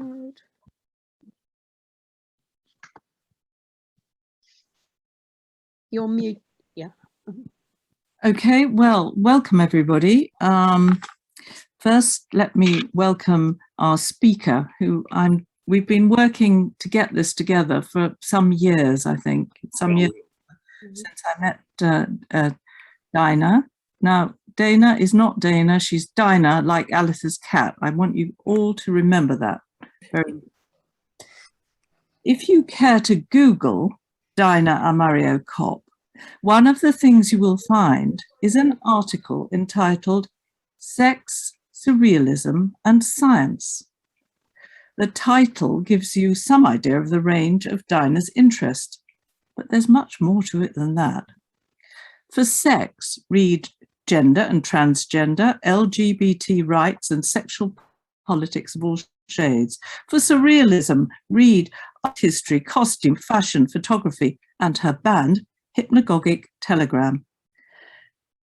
mode. You're mute. Yeah. Okay, well, welcome everybody. First, let me welcome our speaker, who we've been working to get this together for some years, I think, since I met Daina. Now, Daina is not Daina, she's Daina, like Alice's cat. I want you all to remember that. If you care to Google Daina Almario-Kopp, one of the things you will find is an article entitled Sex, Surrealism and Science. The title gives you some idea of the range of Daina's interest, but there's much more to it than that. For sex, read Gender and Transgender, LGBT rights and sexual politics of all shades. For surrealism, read art history, costume, fashion, photography, and her band, Hypnagogic Telegram.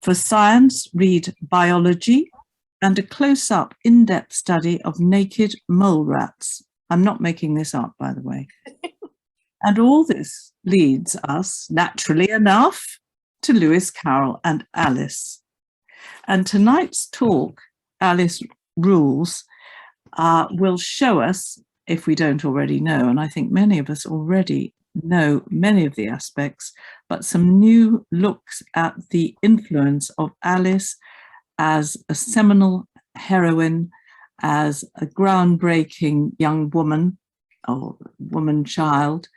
For science, read biology and a close-up, in-depth study of naked mole rats. I'm not making this up, by the way. And all this leads us, naturally enough, to Lewis Carroll and Alice. And tonight's talk, Alice Rules, will show us, if we don't already know, and I think many of us already know many of the aspects, but some new looks at the influence of Alice as a seminal heroine, as a groundbreaking young woman or woman-child,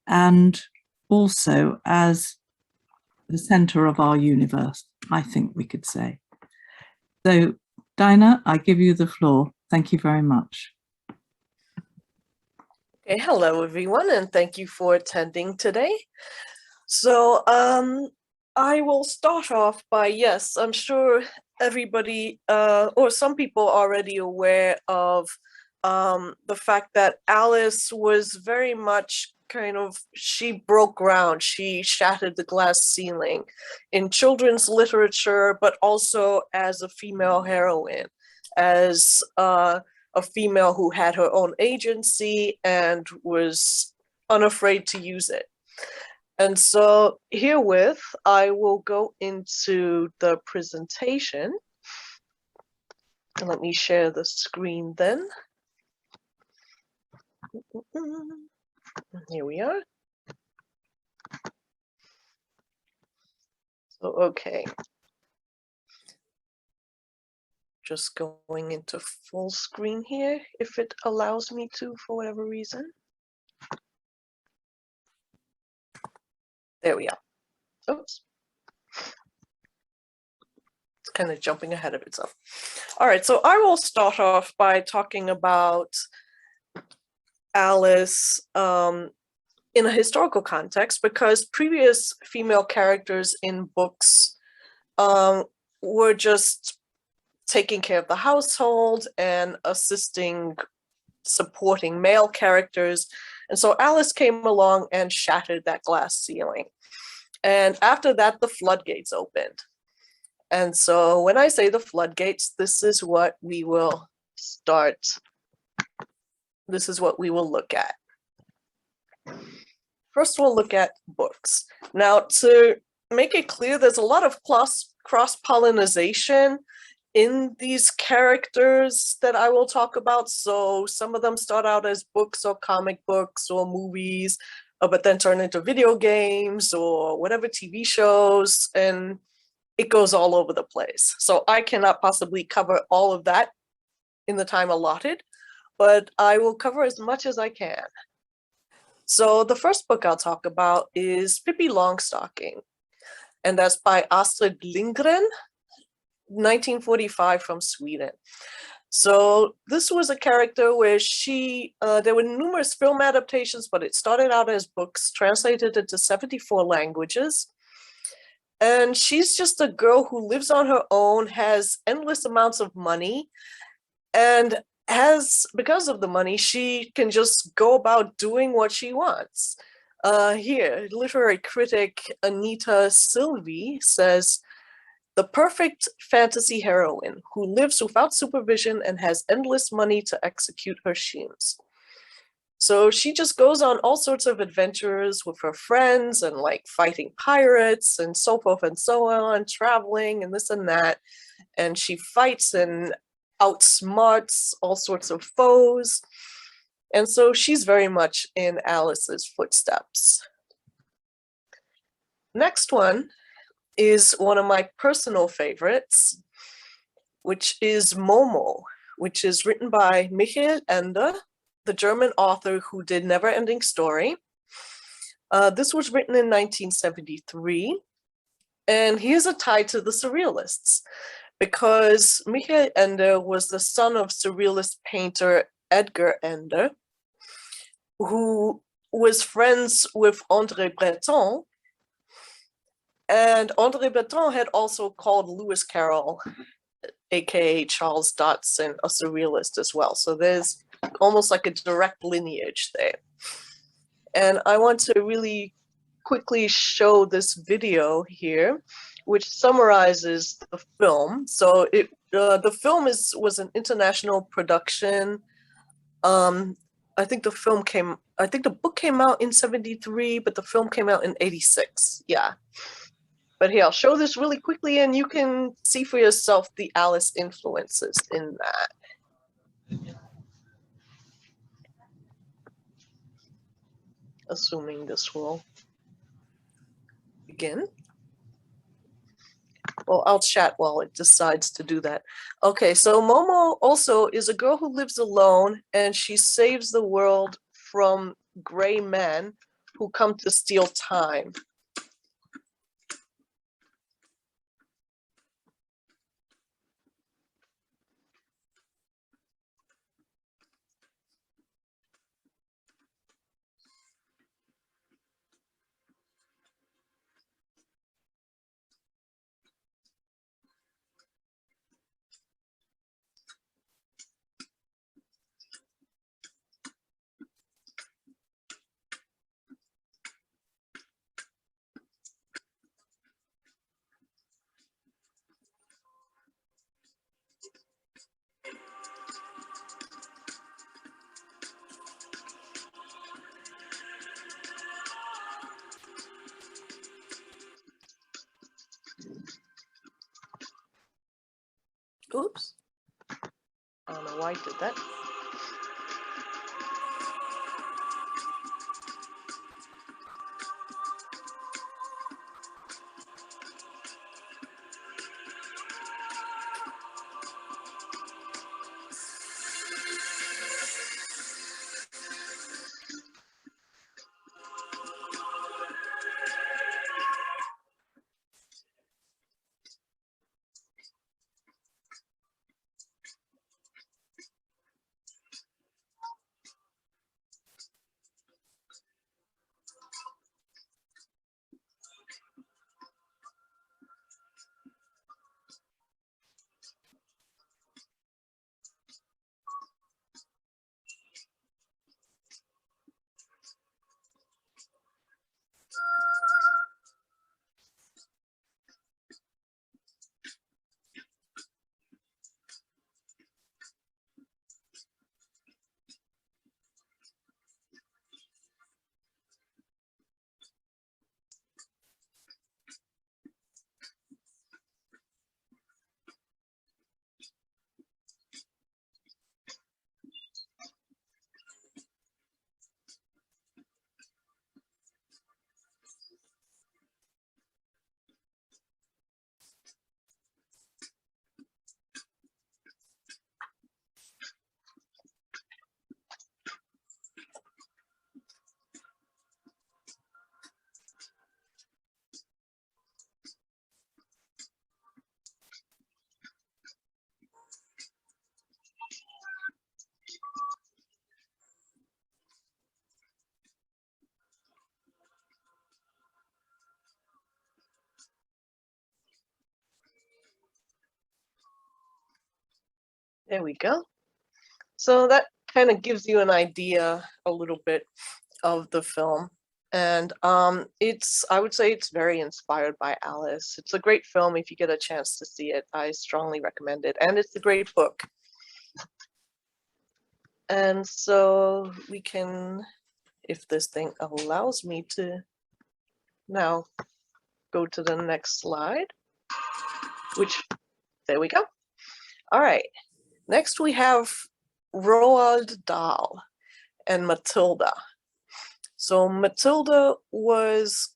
and also as the center of our universe, I think we could say. So, Daina, I give you the floor. Thank you very much. Okay, hello everyone, and thank you for attending today. So I will start off by, yes, I'm sure everybody or some people are already aware of the fact that Alice was very much she broke ground, she shattered the glass ceiling in children's literature, but also as a female heroine, as a female who had her own agency and was unafraid to use it. And so herewith, I will go into the presentation. And let me share the screen then. Here we are. So, okay. Just going into full screen here, if it allows me to, for whatever reason. There we are. Oops. It's kind of jumping ahead of itself. All right, so I will start off by talking about Alice in a historical context, because previous female characters in books were just taking care of the household and supporting male characters. And so Alice came along and shattered that glass ceiling. And after that, the floodgates opened. And so when I say the floodgates, this is what we will start. This is what we will look at. First, we'll look at books. Now, to make it clear, there's a lot of cross-pollination in these characters that I will talk about. So some of them start out as books or comic books or movies, but then turn into video games or whatever TV shows, and it goes all over the place. So I cannot possibly cover all of that in the time allotted, but I will cover as much as I can. So the first book I'll talk about is Pippi Longstocking, and that's by Astrid Lindgren, 1945, from Sweden. So this was a character where there were numerous film adaptations, but it started out as books translated into 74 languages. And she's just a girl who lives on her own, has endless amounts of money, and because of the money, she can just go about doing what she wants. Here, literary critic Anita Silvey says, the perfect fantasy heroine who lives without supervision and has endless money to execute her schemes. So she just goes on all sorts of adventures with her friends and like fighting pirates and so forth and so on, traveling and this and that. And she fights and outsmarts all sorts of foes. And so she's very much in Alice's footsteps. Next one is one of my personal favorites, which is Momo, which is written by Michael Ende, the German author who did Neverending Story. This was written in 1973, and he is a tie to the Surrealists because Michael Ende was the son of Surrealist painter Edgar Ende, who was friends with André Breton, and André Breton had also called Lewis Carroll, aka Charles Dodson, a Surrealist as well. So there's almost like a direct lineage there. And I want to really quickly show this video here, which summarizes the film. So the film was an international production. I think the book came out in 73, but the film came out in 86. Yeah. But here, I'll show this really quickly and you can see for yourself the Alice influences in that. Assuming this will begin. Well, I'll chat while it decides to do that. Okay, so Momo also is a girl who lives alone and she saves the world from gray men who come to steal time. Oops. I don't know why I did that. There we go. So that kind of gives you an idea a little bit of the film. And I would say it's very inspired by Alice. It's a great film. If you get a chance to see it, I strongly recommend it. And it's a great book. And so we can, if this thing allows me to now go to the next slide, which, there we go. All right, next we have Roald Dahl and Matilda. So Matilda was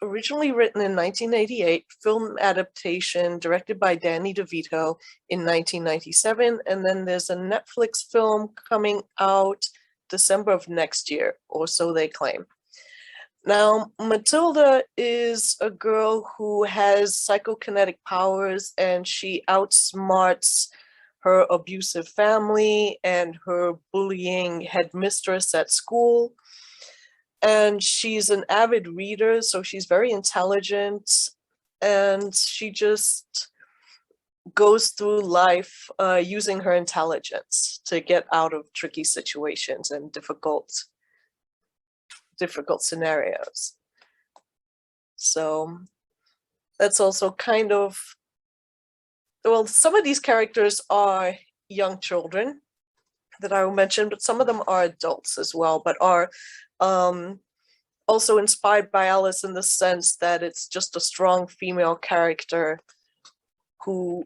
originally written in 1988, film adaptation directed by Danny DeVito in 1997, and then there's a Netflix film coming out December of next year, or so they claim. Now, Matilda is a girl who has psychokinetic powers, and she outsmarts her abusive family and her bullying headmistress at school. And she's an avid reader, so she's very intelligent, and she just goes through life using her intelligence to get out of tricky situations and difficult scenarios. So that's also kind of, well, some of these characters are young children that I will mention, but some of them are adults as well, but are also inspired by Alice in the sense that it's just a strong female character who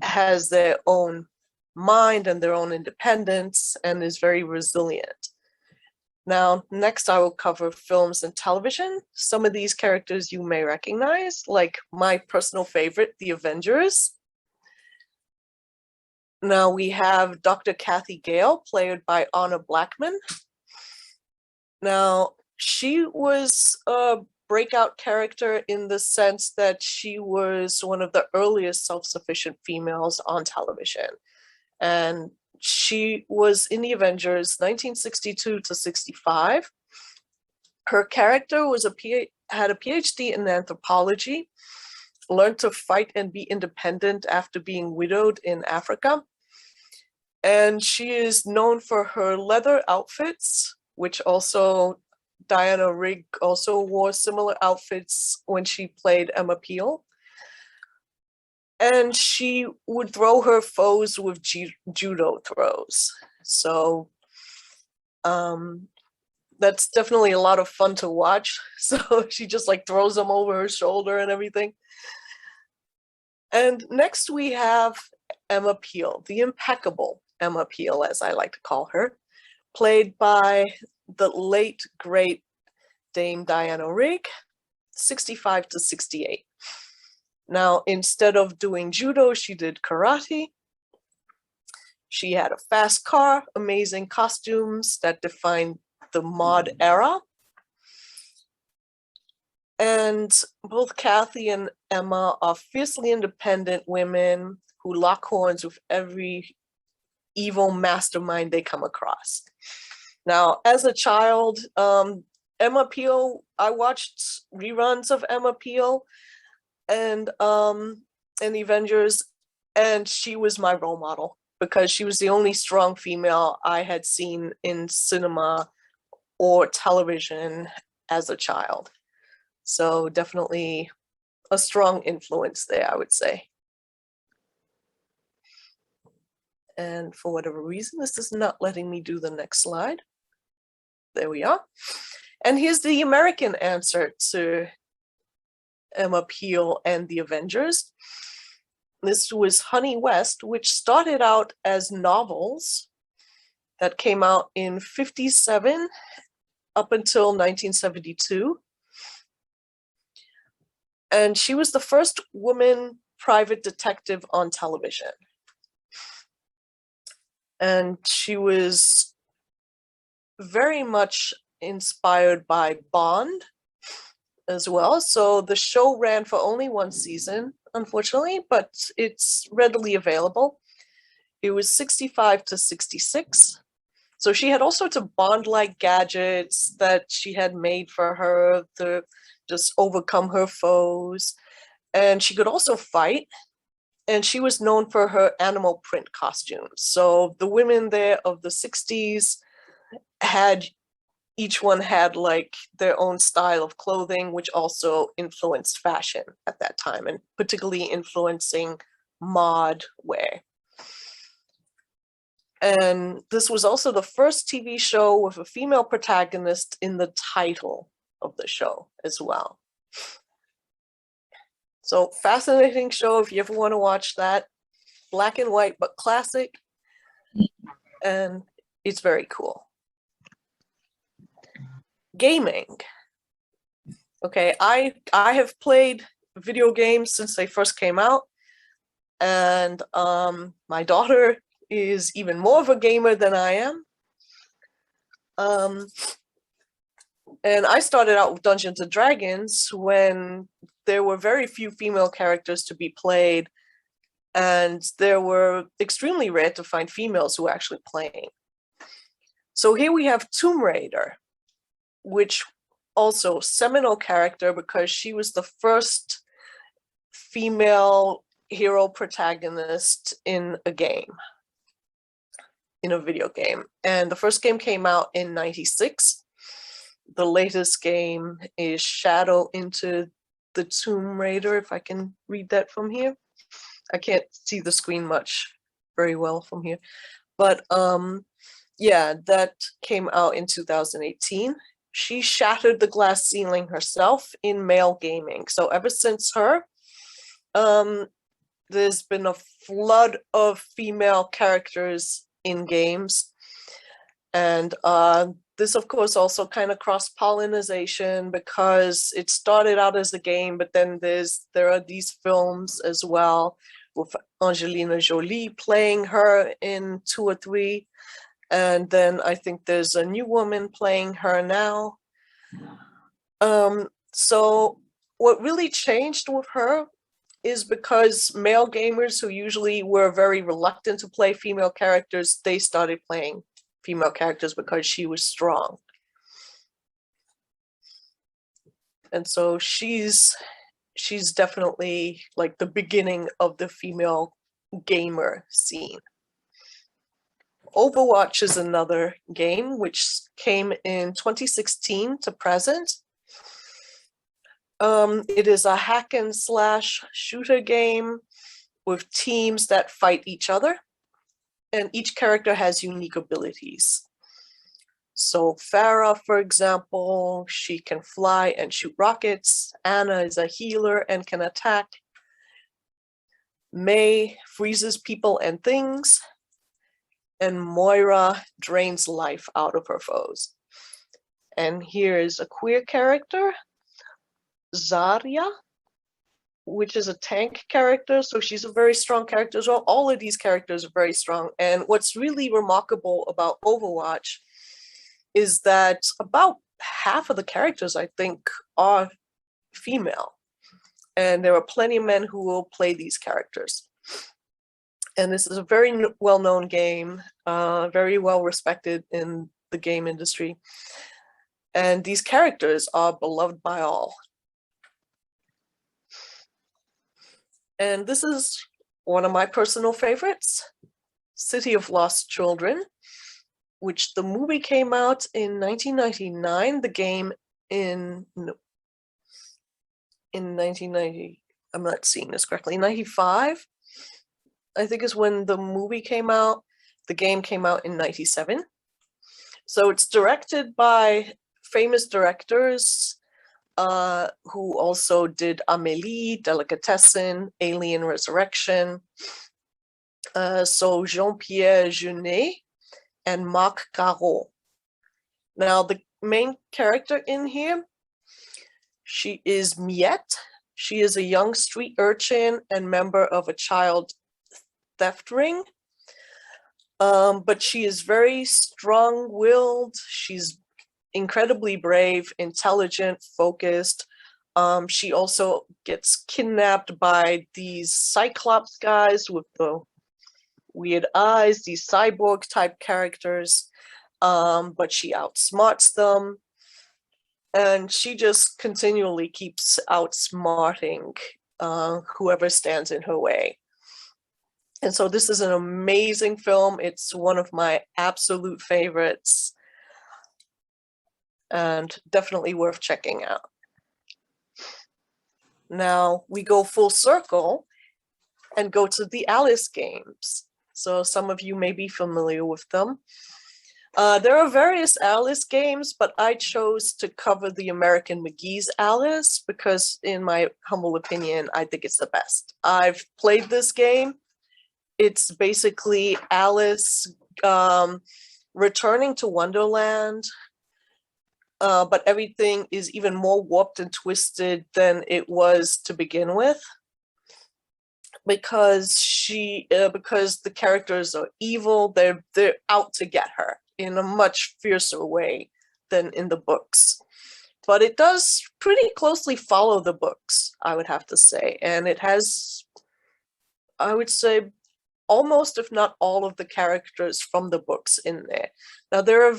has their own mind and their own independence and is very resilient. Now, next I will cover films and television. Some of these characters you may recognize, like my personal favorite, The Avengers. Now we have Dr. Kathy Gale, played by Anna Blackman. Now, she was a breakout character in the sense that she was one of the earliest self-sufficient females on television. And she was in The Avengers 1962 to 65. Her character was had a PhD in anthropology, learned to fight and be independent after being widowed in Africa. And she is known for her leather outfits, which also Rigg also wore similar outfits when she played Emma Peel. And she would throw her foes with judo throws. So that's definitely a lot of fun to watch. So she just like throws them over her shoulder and everything. And next we have Emma Peel, the impeccable Emma Peel, as I like to call her, played by the late, great Dame Diana Rigg, 65 to 68. Now, instead of doing judo, she did karate. She had a fast car, amazing costumes that defined the mod era. And both Kathy and Emma are fiercely independent women who lock horns with every evil mastermind they come across. Now, as a child, Emma Peel, I watched reruns of Emma Peel and The Avengers, and she was my role model because she was the only strong female I had seen in cinema or television as a child. So definitely a strong influence there, I would say. And for whatever reason, this is not letting me do the next slide. There we are. And here's the American answer to Emma Peel and The Avengers. This was Honey West, which started out as novels that came out in 57 up until 1972. And she was the first woman private detective on television. And she was very much inspired by Bond as well. So the show ran for only one season, unfortunately, but it's readily available. It was 65 to 66. So she had all sorts of Bond-like gadgets that she had made for her to just overcome her foes. And she could also fight. And she was known for her animal print costumes. So the women there of the 60s had each one had like their own style of clothing, which also influenced fashion at that time, and particularly influencing mod wear. And this was also the first TV show with a female protagonist in the title of the show as well. So fascinating show if you ever want to watch that. Black and white, but classic. And it's very cool. Gaming. Okay, I have played video games since they first came out. And my daughter is even more of a gamer than I am. And I started out with Dungeons and Dragons when there were very few female characters to be played, and there were extremely rare to find females who were actually playing. So here we have Tomb Raider, which also seminal character because she was the first female hero protagonist in a game, in a video game. And the first game came out in '96. The latest game is Shadow into the Tomb Raider, if I can read that from here. I can't see the screen much very well from here. But yeah, that came out in 2018. She shattered the glass ceiling herself in male gaming. So ever since her, there's been a flood of female characters in games. And this, of course, also kind of cross-pollination because it started out as a game, but then there are these films as well with Angelina Jolie playing her in 2 or 3. And then I think there's a new woman playing her now. So what really changed with her is because male gamers who usually were very reluctant to play female characters, they started playing female characters because she was strong. And so she's definitely like the beginning of the female gamer scene. Overwatch is another game which came in 2016 to present. It is a hack and slash shooter game with teams that fight each other, and each character has unique abilities. So Farah, for example, she can fly and shoot rockets. Anna is a healer and can attack. May freezes people and things. And Moira drains life out of her foes. And here is a queer character, Zarya, which is a tank character. So she's a very strong character as well. All of these characters are very strong. And what's really remarkable about Overwatch is that about half of the characters, I think, are female. And there are plenty of men who will play these characters. And this is a very well-known game, very well respected in the game industry. And these characters are beloved by all. And this is one of my personal favorites, City of Lost Children, which the movie came out in 1999, the game in 1990, I'm not seeing this correctly, 95, I think is when the movie came out. The game came out in 97. So it's directed by famous directors who also did Amélie, Delicatessen, Alien Resurrection. So Jean-Pierre Jeunet and Marc Carroll. Now the main character in here, she is Miette. She is a young street urchin and member of a child theft ring. But she is very strong-willed. She's incredibly brave, intelligent, focused. She also gets kidnapped by these Cyclops guys with the weird eyes, these cyborg type characters, but she outsmarts them. And she just continually keeps outsmarting whoever stands in her way. And so this is an amazing film. It's one of my absolute favorites. and definitely worth checking out. Now we go full circle and go to the Alice games. So some of you may be familiar with them. There are various Alice games, but I chose to cover the American McGee's Alice because, in my humble opinion, I think it's the best. I've played this game. It's basically Alice returning to Wonderland, but everything is even more warped and twisted than it was to begin with, because the characters are evil. They're out to get her in a much fiercer way than in the books. But it does pretty closely follow the books, I would have to say. And it has, I would say, almost, if not all, of the characters from the books in there. Now, there are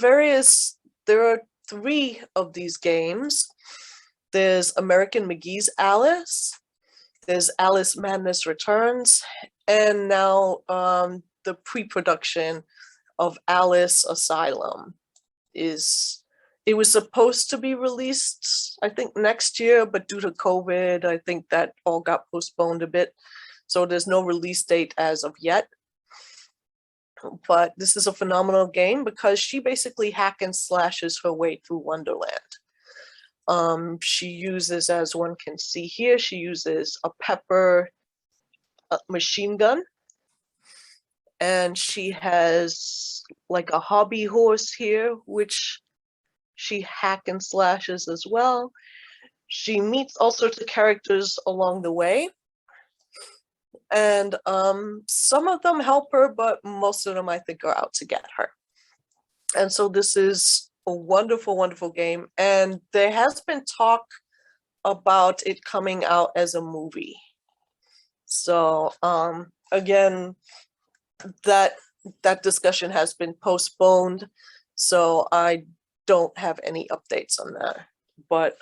3 of these games. There's American McGee's Alice, there's Alice Madness Returns, and now the pre-production of Alice Asylum it was supposed to be released, I think, next year, but due to COVID, I think that all got postponed a bit. So there's no release date as of yet. But this is a phenomenal game because she basically hack and slashes her way through Wonderland. She uses, as one can see here, she uses a pepper machine gun. And she has like a hobby horse here, which she hack and slashes as well. She meets all sorts of characters along the way. And some of them help her, but most of them, I think, are out to get her. And so this is a wonderful, wonderful game. And there has been talk about it coming out as a movie. So again, that discussion has been postponed, so I don't have any updates on that. But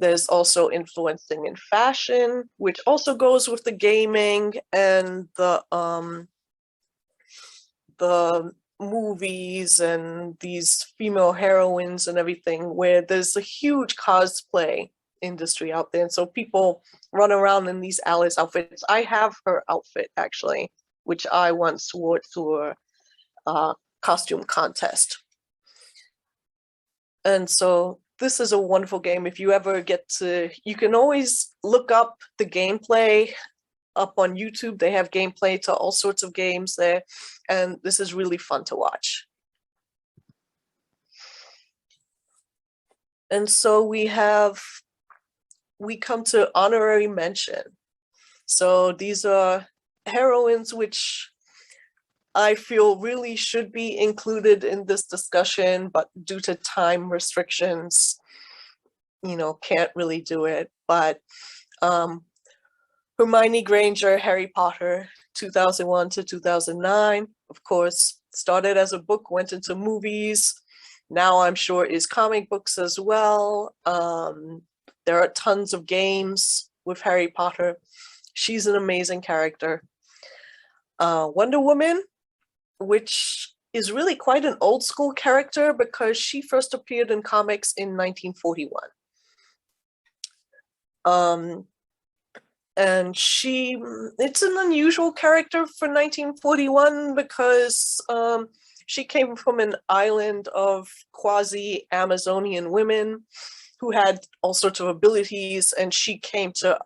there's also influencing in fashion, which also goes with the gaming and the movies and these female heroines and everything, where there's a huge cosplay industry out there. And so people run around in these Alice outfits. I have her outfit, actually, which I once wore to a costume contest. And so this is a wonderful game. If you ever you can always look up the gameplay up on YouTube. They have gameplay to all sorts of games there, and this is really fun to watch. And so we come to honorary mention. So these are heroines which I feel really should be included in this discussion, but due to time restrictions, can't really do it. But Hermione Granger, Harry Potter, 2001 to 2009, of course, started as a book, went into movies. Now I'm sure is comic books as well. There are tons of games with Harry Potter. She's an amazing character. Wonder Woman, which is really quite an old school character because she first appeared in comics in 1941. And it's an unusual character for 1941 because she came from an island of quasi-Amazonian women who had all sorts of abilities, and she came to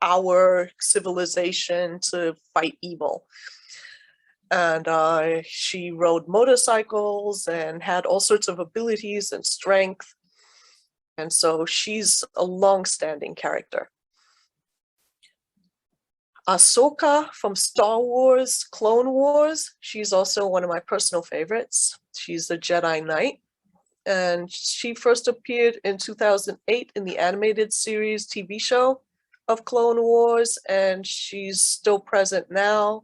our civilization to fight evil. And she rode motorcycles and had all sorts of abilities and strength. And so she's a long-standing character. Ahsoka from Star Wars, Clone Wars, she's also one of my personal favorites. She's a Jedi Knight. And she first appeared in 2008 in the animated series TV show of Clone Wars, and she's still present now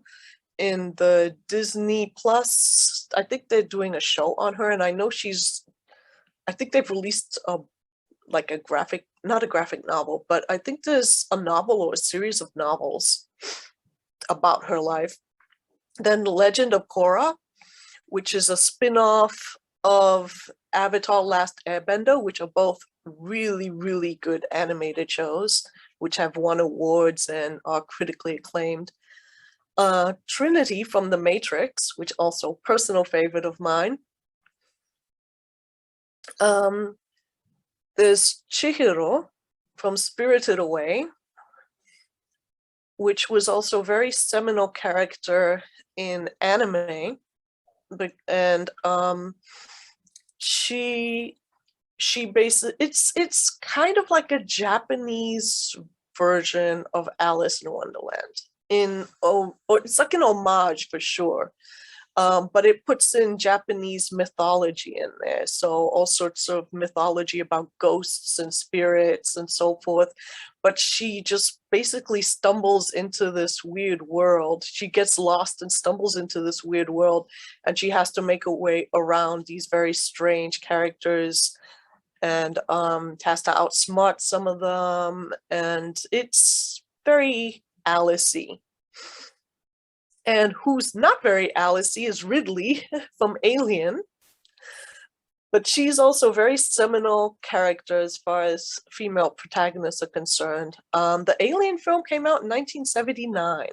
in the Disney Plus. I think they're doing a show on her, and I know I think they've released not a graphic novel, but I think there's a novel or a series of novels about her life. Then Legend of Korra, which is a spin-off of Avatar: Last Airbender, which are both really, really good animated shows, which have won awards and are critically acclaimed. Trinity from The Matrix, which also personal favorite of mine. There's Chihiro from Spirited Away, which was also a very seminal character in anime, and she basically it's kind of like a Japanese version of Alice in Wonderland, or it's like an homage for sure. But it puts in Japanese mythology in there. So all sorts of mythology about ghosts and spirits and so forth. But she just basically stumbles into this weird world. She gets lost and stumbles into this weird world, and she has to make a way around these very strange characters, and has to outsmart some of them. And it's very Alice-y. And who's not very Alice-y is Ridley from Alien. But she's also a very seminal character as far as female protagonists are concerned. The Alien film came out in 1979,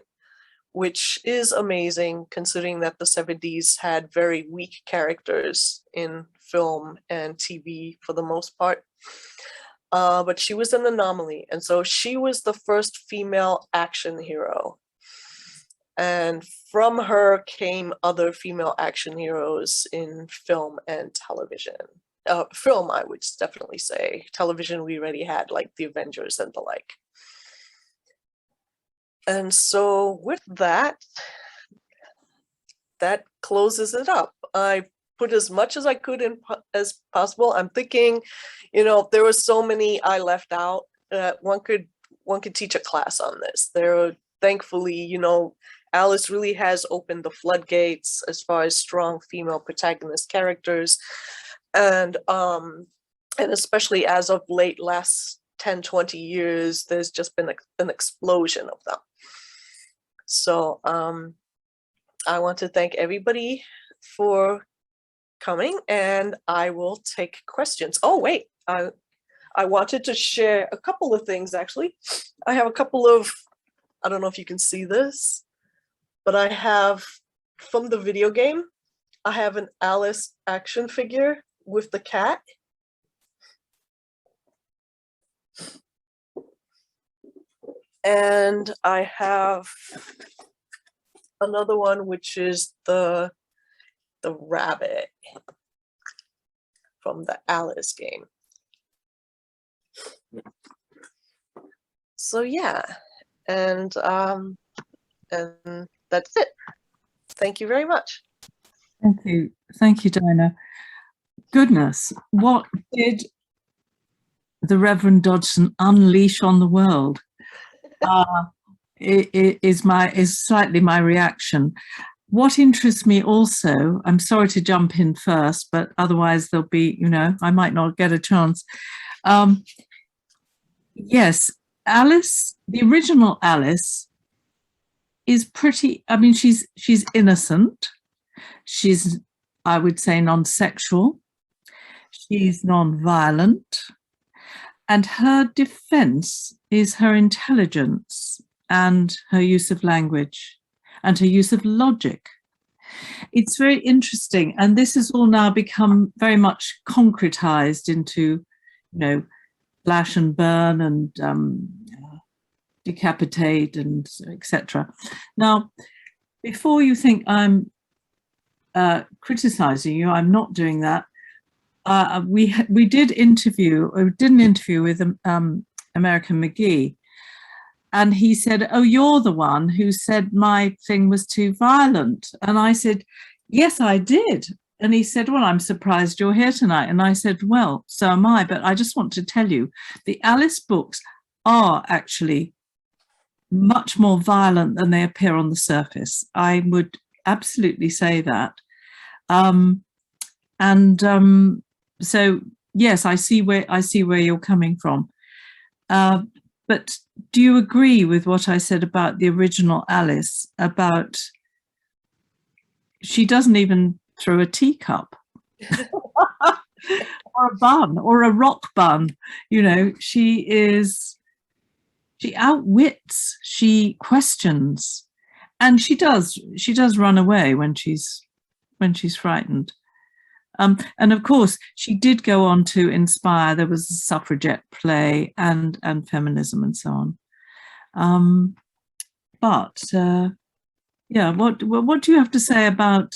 which is amazing considering that the 70s had very weak characters in film and TV for the most part. But she was an anomaly. And so she was the first female action hero. And from her came other female action heroes in film and television. Film, I would definitely say. Television, we already had like the Avengers and the like. And so with that, that closes it up. I put as much as I could in as possible. I'm thinking, there were so many I left out. One could teach a class on this. Thankfully, Alice really has opened the floodgates as far as strong female protagonist characters. And especially as of late, last 10, 20 years, there's just been an explosion of them. So I want to thank everybody for coming, and I will take questions. Oh, wait, I wanted to share a couple of things, actually. I have a couple of, I don't know if you can see this, but I have, from the video game, I have an Alice action figure with the cat. And I have another one, which is the rabbit from the Alice game. So yeah, and that's it. Thank you very much. Thank you, Daina. Goodness, what did the Reverend Dodgson unleash on the world? Is slightly my reaction. What interests me also, I'm sorry to jump in first, but otherwise there'll be, I might not get a chance. Yes, Alice, the original Alice, is pretty, she's innocent. She's, I would say, non-sexual. She's non-violent. And her defense is her intelligence and her use of language and her use of logic. It's very interesting. And this has all now become very much concretized into, slash and burn and decapitate and etc. Now, before you think I'm criticizing you, I'm not doing that. We did an interview with American McGee, and he said, "Oh, you're the one who said my thing was too violent." And I said, "Yes, I did." And he said, "Well, I'm surprised you're here tonight." And I said, "Well, so am I, but I just want to tell you, the Alice books are actually much more violent than they appear on the surface. I would absolutely say that." So yes, I see where you're coming from. But do you agree with what I said about the original Alice, about she doesn't even throw a teacup? or a bun, or a rock bun. You know, she outwits, she questions, and she does run away when she's frightened. And of course, she did go on to inspire. There was a suffragette play and feminism and so on. Yeah, what do you have to say about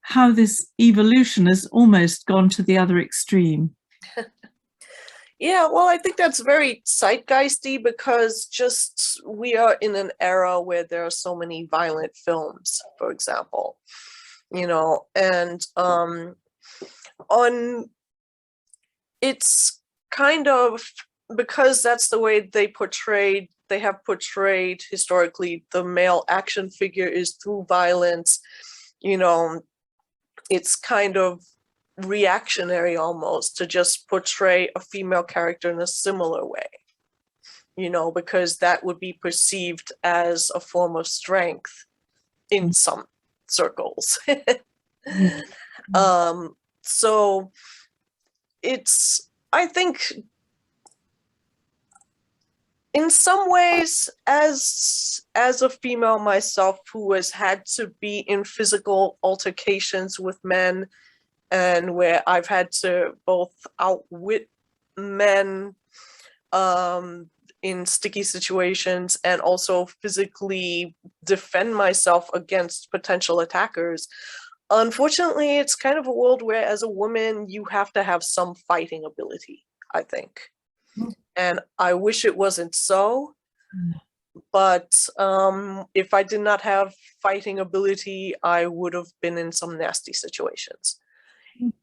how this evolution has almost gone to the other extreme? Yeah, well, I think that's very zeitgeisty because just we are in an era where there are so many violent films, for example, you know, and it's kind of because that's the way they have portrayed historically the male action figure is through violence, you know, it's kind of reactionary almost to just portray a female character in a similar way, you know, because that would be perceived as a form of strength in some circles. So I think in some ways, as a female myself who has had to be in physical altercations with men, and where I've had to both outwit men in sticky situations and also physically defend myself against potential attackers. Unfortunately, it's kind of a world where as a woman, you have to have some fighting ability, I think. And I wish it wasn't so, but if I did not have fighting ability, I would have been in some nasty situations,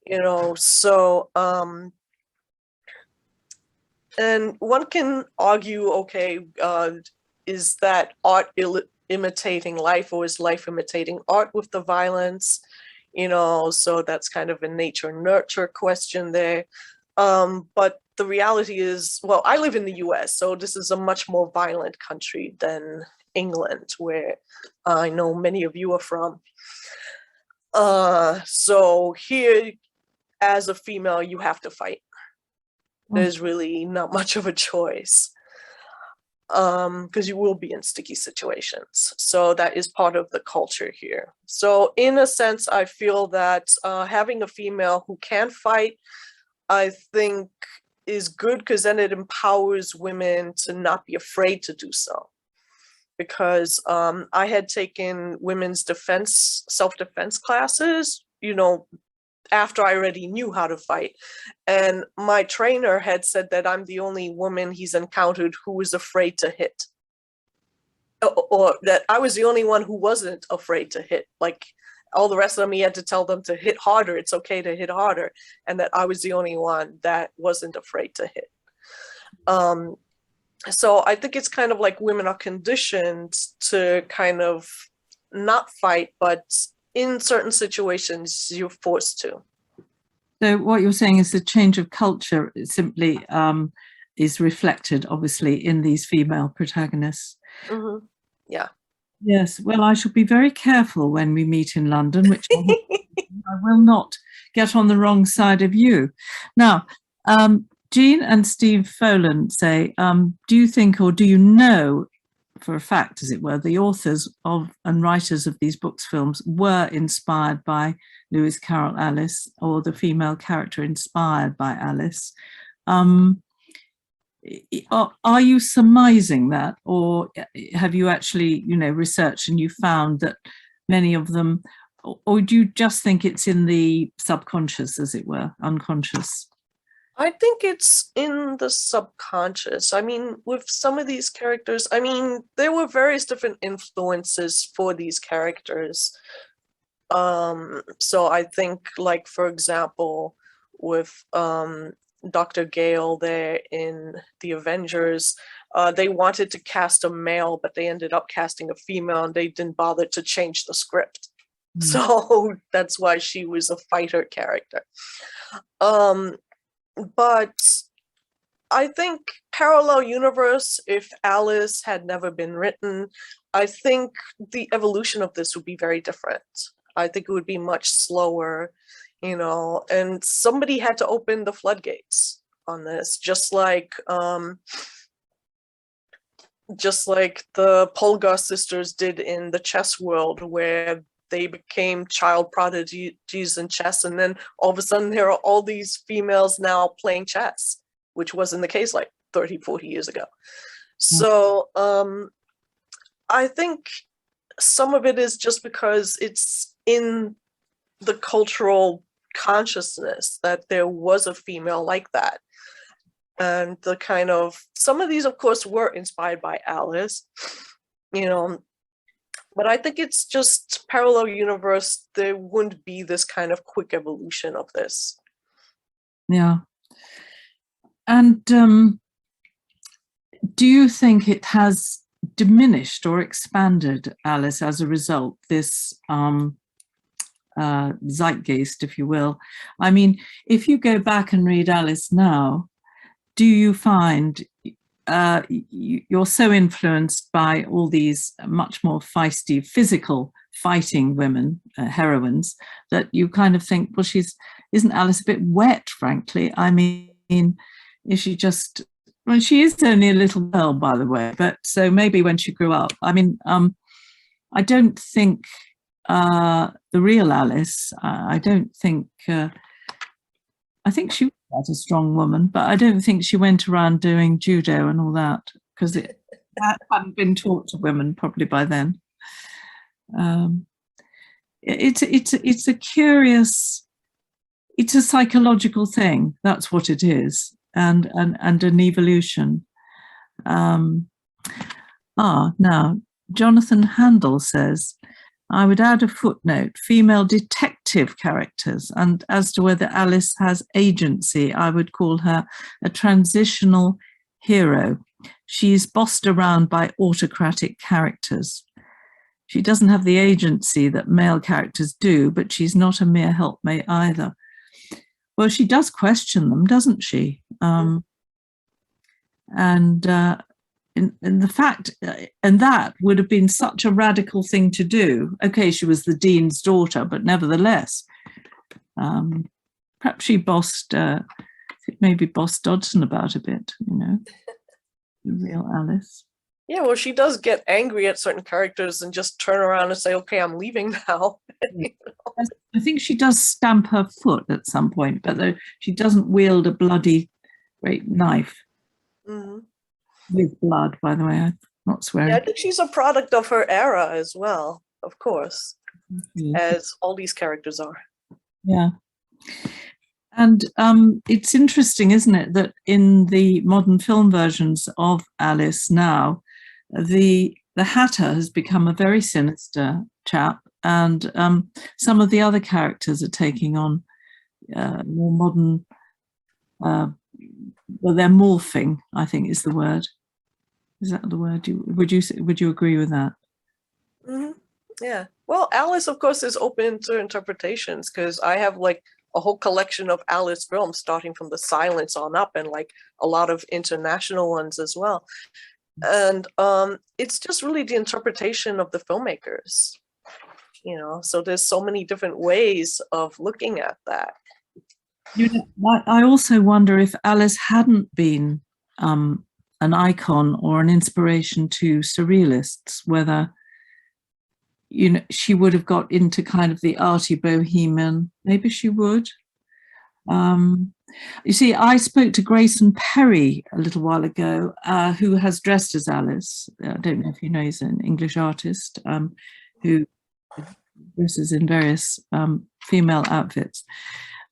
you know, so, and one can argue, okay, is that art imitating life, or is life imitating art with the violence? You know, so that's kind of a nature nurture question there. But the reality is, well, I live in the US, so this is a much more violent country than England, where I know many of you are from. So here, as a female, you have to fight. There's really not much of a choice, because you will be in sticky situations. So that is part of the culture here. So in a sense, I feel that having a female who can fight, I think, is good, because then it empowers women to not be afraid to do so. Because I had taken women's self-defense classes, you know, after I already knew how to fight. And my trainer had said that I'm the only woman he's encountered who was afraid to hit. Or that I was the only one who wasn't afraid to hit. Like, all the rest of them, he had to tell them to hit harder. It's okay to hit harder. And that I was the only one that wasn't afraid to hit. So I think it's kind of like women are conditioned to kind of not fight, but in certain situations, you're forced to. So what you're saying is the change of culture simply is reflected, obviously, in these female protagonists. Mm-hmm. Yeah. Yes, well, I shall be very careful when we meet in London, which I will not get on the wrong side of you. Now, Jean and Steve Folan say, do you think, or do you know for a fact, as it were, the authors of and writers of these books, films were inspired by Lewis Carroll Alice, or the female character inspired by Alice? Are you surmising that, or have you actually, you know, researched and you found that many of them, or do you just think it's in the subconscious, as it were, unconscious? I think it's in the subconscious. I mean, with some of these characters, I mean, there were various different influences for these characters. So I think, like, for example, with Dr. Gale there in the Avengers, they wanted to cast a male, but they ended up casting a female, and they didn't bother to change the script. So that's why she was a fighter character. But I think parallel universe, if Alice had never been written, I think the evolution of this would be very different. I think it would be much slower. you know, and somebody had to open the floodgates on this, just like the Polgar sisters did in the chess world, where they became child prodigies in chess, and then all of a sudden there are all these females now playing chess, which wasn't the case like 30, 40 years ago. So I think some of it is just because it's in the cultural consciousness that there was a female like that. And the kind of, some of these, of course, were inspired by Alice, you know, but I think it's just parallel universe. There wouldn't be this kind of quick evolution of this. Yeah. And do you think it has diminished or expanded Alice as a result, this zeitgeist, if you will? I mean, if you go back and read Alice now, do you find you're so influenced by all these much more feisty, physical fighting women, heroines, that you kind of think, well, isn't Alice a bit wet, frankly? I mean, is she just, well, she is only a little girl, by the way, but so maybe when she grew up, I mean, I don't think the real Alice, I don't think, I think she was a strong woman, but I don't think she went around doing judo and all that, because it hadn't been taught to women probably by then. It's a curious, it's a psychological thing. That's what it is, and an evolution. Now Jonathan Handel says, I would add a footnote, female detective characters, and as to whether Alice has agency, I would call her a transitional hero. She's bossed around by autocratic characters. She doesn't have the agency that male characters do, but she's not a mere helpmate either. Well, she does question them, doesn't she? And the fact, and that would have been such a radical thing to do. Okay, she was the dean's daughter, but nevertheless, perhaps she maybe bossed Dodson about a bit, you know, the real Alice. Yeah, well, she does get angry at certain characters and just turn around and say, okay, I'm leaving now. You know? I think she does stamp her foot at some point, but she doesn't wield a bloody great knife. Mm-hmm. With blood, by the way, I'm not swearing. Yeah, I think she's a product of her era as well, of course, as all these characters are. Yeah. And it's interesting, isn't it, that in the modern film versions of Alice now, the Hatter has become a very sinister chap, and some of the other characters are taking on more modern, well, they're morphing, I think is the word. Is that the word? Would you agree with that? Mm-hmm. Yeah. Well, Alice, of course, is open to interpretations, because I have like a whole collection of Alice films starting from The Silence on up, and like a lot of international ones as well. And it's just really the interpretation of the filmmakers, you know, so there's so many different ways of looking at that. You know, I also wonder if Alice hadn't been an icon or an inspiration to surrealists, whether, you know, she would have got into kind of the arty bohemian. Maybe she would. You see, I spoke to Grayson Perry a little while ago, who has dressed as Alice. I don't know if you know, he's an English artist who dresses in various female outfits.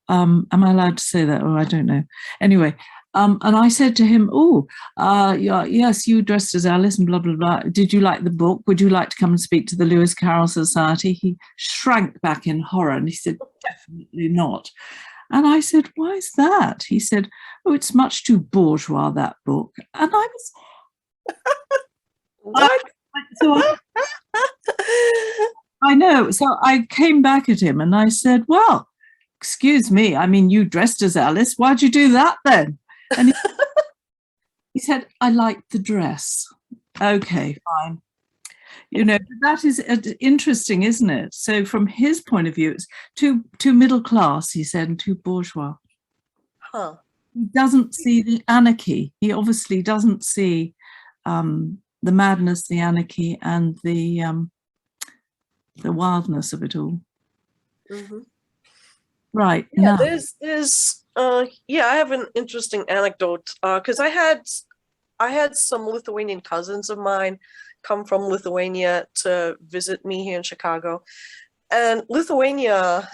Am I allowed to say that? Or I don't know. Anyway, and I said to him, yes, you dressed as Alice and blah, blah, blah. Did you like the book? Would you like to come and speak to the Lewis Carroll Society? He shrank back in horror and he said, definitely not. And I said, why is that? He said, oh, it's much too bourgeois, that book. And I was... What? I know. So I came back at him and I said, well, excuse me, I mean, you dressed as Alice. Why'd you do that then? And he said, I liked the dress. Okay, fine. You know, that is interesting, isn't it? So from his point of view, it's too middle class, he said, and too bourgeois. Huh. He doesn't see the anarchy. He obviously doesn't see the madness, the anarchy, and the wildness of it all. Mm-hmm. Right. Yeah, now. there's yeah, I have an interesting anecdote because I had some Lithuanian cousins of mine come from Lithuania to visit me here in Chicago. And Lithuania,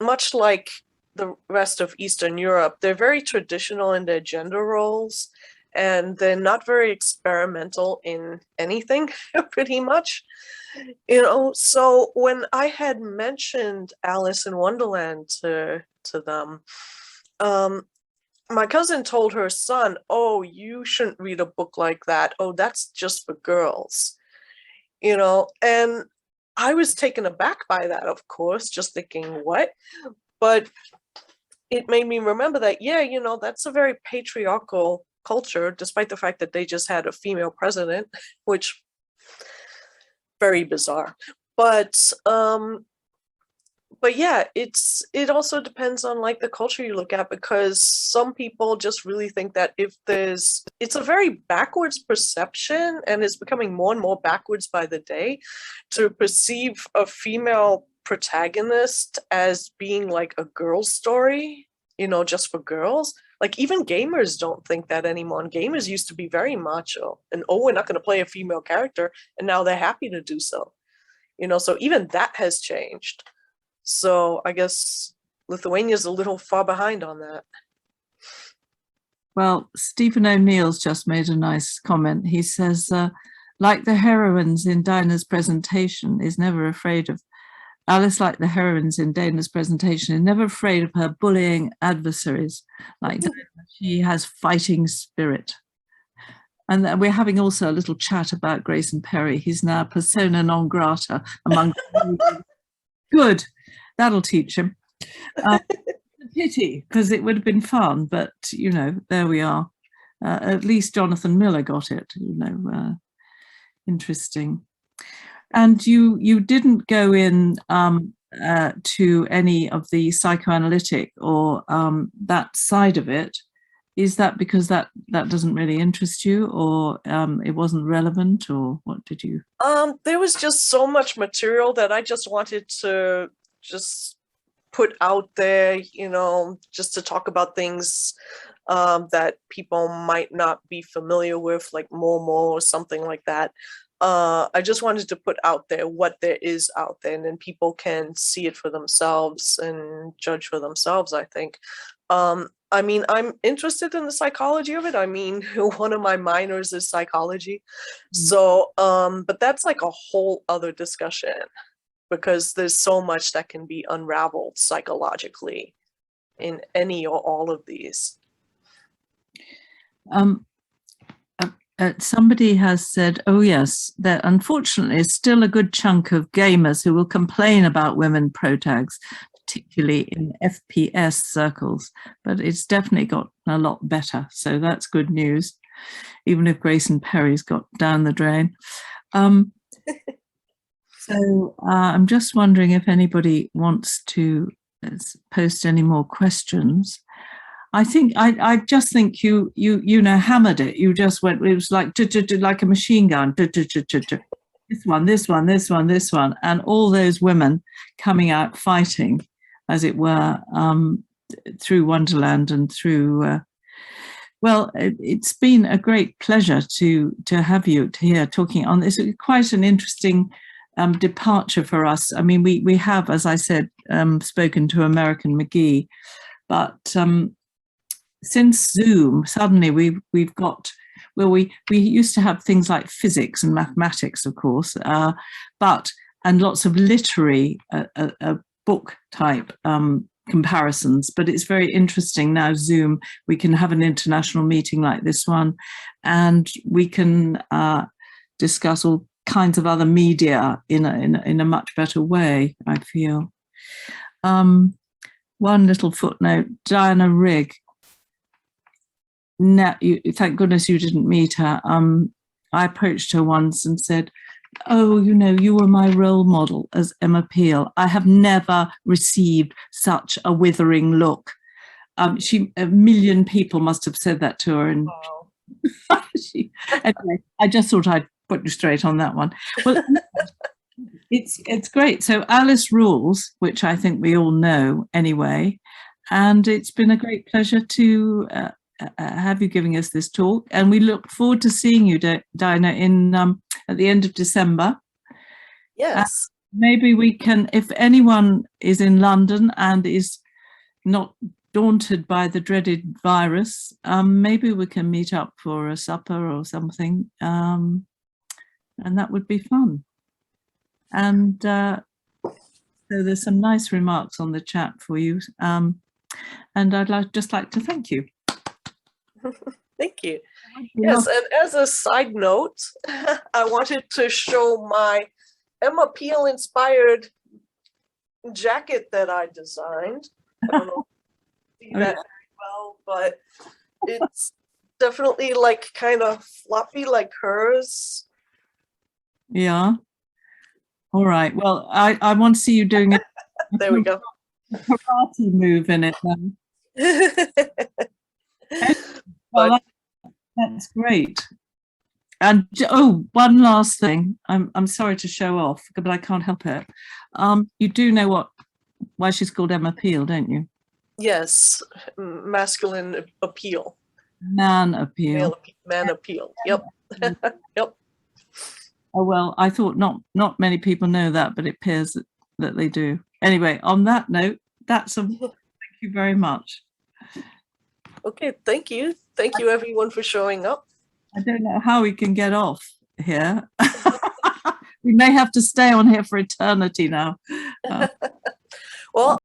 much like the rest of Eastern Europe, they're very traditional in their gender roles, and they're not very experimental in anything, pretty much. You know, so when I had mentioned Alice in Wonderland to them, my cousin told her son, "Oh, you shouldn't read a book like that. Oh, that's just for girls." You know, and I was taken aback by that, of course, just thinking, what? But it made me remember that, yeah, you know, that's a very patriarchal culture, despite the fact that they just had a female president, which very bizarre. But yeah, it also depends on like the culture you look at, because some people just really think that it's a very backwards perception, and it's becoming more and more backwards by the day, to perceive a female protagonist as being like a girl's story, you know, just for girls. Like even gamers don't think that anymore. And gamers used to be very macho and, oh, we're not going to play a female character, and now they're happy to do so. You know, so even that has changed. So I guess Lithuania's a little far behind on that. Well, Stephen O'Neill's just made a nice comment. He says, like the heroines in Daina's presentation, is never afraid of Alice, like the heroines in Daina's presentation, is never afraid of her bullying adversaries. Like Daina, she has fighting spirit. And we're having also a little chat about Grayson Perry. He's now persona non grata among good. That'll teach him. Pity, because it would have been fun, but you know, there we are. At least Jonathan Miller got it. You know, interesting. And you didn't go in to any of the psychoanalytic or that side of it. Is that because that doesn't really interest you, or it wasn't relevant, or what did you? There was just so much material that I just wanted to just put out there, you know, just to talk about things that people might not be familiar with, like Momo or something like that. I just wanted to put out there what there is out there, and then people can see it for themselves and judge for themselves, I think. I mean, I'm interested in the psychology of it. I mean, one of my minors is psychology. So, but that's like a whole other discussion, because there's so much that can be unraveled psychologically in any or all of these. Somebody has said, oh yes, there unfortunately is still a good chunk of gamers who will complain about women protags, particularly in FPS circles, but it's definitely got a lot better. So that's good news, even if Grayson Perry's got down the drain. So I'm just wondering if anybody wants to post any more questions. I just think you know, hammered it. You just went, it was like like a machine gun. This one, and all those women coming out fighting, as it were, through Wonderland and through. Well, it's been a great pleasure to have you here talking on this. It's quite an interesting departure for us. I mean, we have, as I said, spoken to American McGee, but since Zoom, suddenly we've got, well, we used to have things like physics and mathematics, of course, and lots of literary book type comparisons, but it's very interesting now. Zoom, we can have an international meeting like this one, and we can discuss all kinds of other media in a much better way, I feel. One little footnote: Diana Rigg. Thank goodness you didn't meet her. I approached her once and said, oh, you know, you were my role model as Emma Peel. I have never received such a withering look. A million people must have said that to her, and Wow. anyway, I just thought I'd put you straight on that one. Well, it's great. So Alice rules, which I think we all know anyway, and it's been a great pleasure to have you giving us this talk, and we look forward to seeing you, Daina, in at the end of December. Yes. Maybe we can, if anyone is in London and is not daunted by the dreaded virus, maybe we can meet up for a supper or something, and that would be fun. And so there's some nice remarks on the chat for you, and I'd just like to thank you. Thank you. Yes, and as a side note, I wanted to show my Emma Peel inspired jacket that I designed. I don't know if you see that very well, but it's definitely like kind of floppy like hers. Yeah. All right. Well, I want to see you doing it. There we go. Karate move in it then. Well, that's great. And oh, one last thing. I'm sorry to show off, but I can't help it. You do know why she's called Emma Peel, don't you? Yes, masculine appeal. Man appeal. Man appeal. Yep. Yep. Oh well, I thought not many people know that, but it appears that they do. Anyway, on that note, thank you very much. Okay, thank you. Thank you everyone for showing up. I don't know how we can get off here. We may have to stay on here for eternity now. Well,